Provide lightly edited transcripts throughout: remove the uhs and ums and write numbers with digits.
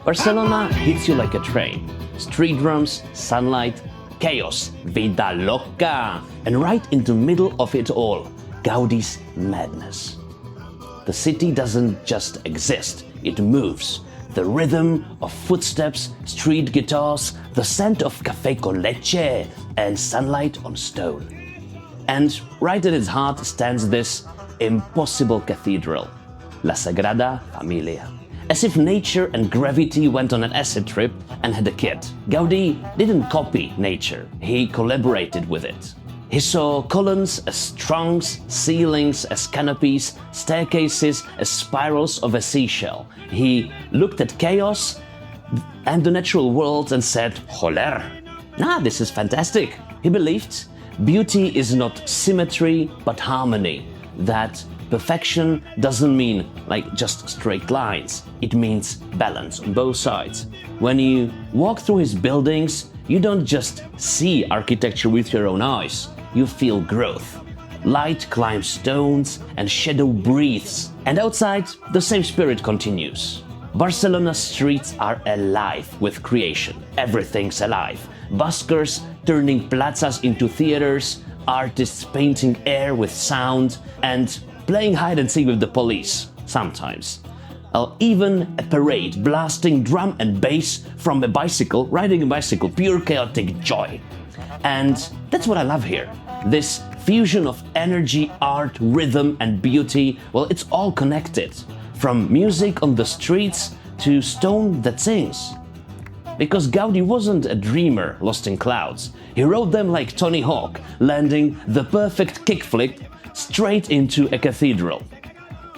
Barcelona hits you like a train. Street drums, sunlight, chaos, vida loca, and right in the middle of it all, Gaudí's madness. The city doesn't just exist, it moves. The rhythm of footsteps, street guitars, the scent of café con leche, and sunlight on stone. And right at its heart stands this impossible cathedral, La Sagrada Família. As if nature and gravity went on an acid trip and had a kid. Gaudí didn't copy nature, he collaborated with it. He saw columns as trunks, ceilings as canopies, staircases as spirals of a seashell. He looked at chaos and the natural world and said, joder, this is fantastic. He believed beauty is not symmetry but harmony, that perfection doesn't mean like just straight lines, it means balance on both sides. When you walk through his buildings, you don't just see architecture with your own eyes, you feel growth. Light climbs stones and shadow breathes, and outside the same spirit continues. Barcelona's streets are alive with creation, everything's alive. Buskers turning plazas into theaters, artists painting air with sound, and playing hide and seek with the police, sometimes. Even a parade blasting drum and bass from a bicycle, riding a bicycle, pure chaotic joy. And that's what I love here. This fusion of energy, art, rhythm, and beauty, well, it's all connected. From music on the streets to stone that sings. Because Gaudí wasn't a dreamer lost in clouds. He wrote them like Tony Hawk, landing the perfect kickflip straight into a cathedral.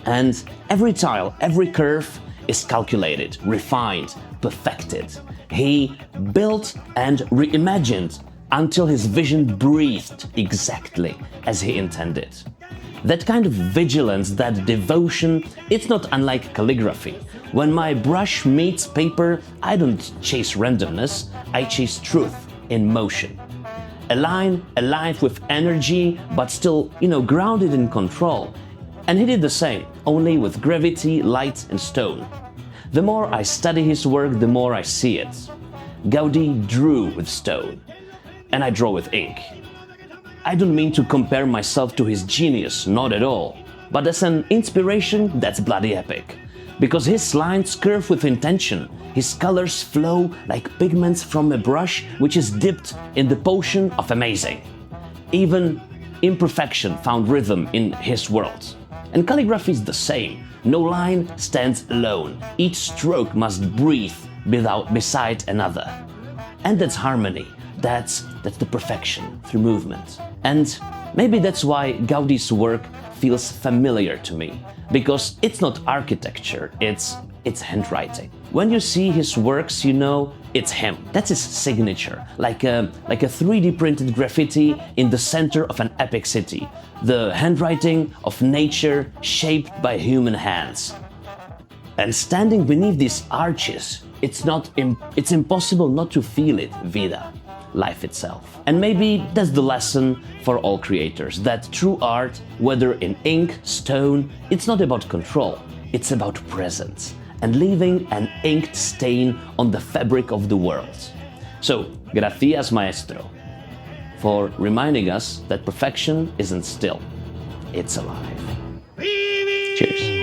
And every tile, every curve is calculated, refined, perfected. He built and reimagined until his vision breathed exactly as he intended. That kind of vigilance, that devotion, it's not unlike calligraphy. When my brush meets paper, I don't chase randomness, I chase truth in motion. A line alive with energy, but still, grounded in control. And he did the same, only with gravity, light, and stone. The more I study his work, the more I see it. Gaudí drew with stone, and I draw with ink. I don't mean to compare myself to his genius, not at all. But as an inspiration, that's bloody epic. Because his lines curve with intention, his colors flow like pigments from a brush which is dipped in the potion of amazing. Even imperfection found rhythm in his world. And calligraphy is the same. No line stands alone. Each stroke must breathe beside another. And that's harmony. That's the perfection through movement. And maybe that's why Gaudí's work feels familiar to me. Because it's not architecture, it's handwriting. When you see his works, you know it's him. That's his signature, like a 3D printed graffiti in the center of an epic city. The handwriting of nature shaped by human hands. And standing beneath these arches, it's impossible not to feel it, vida, life itself. And maybe that's the lesson for all creators, that true art, whether in ink, stone, it's not about control, it's about presence and leaving an inked stain on the fabric of the world. So, gracias maestro, for reminding us that perfection isn't still, it's alive. Cheers.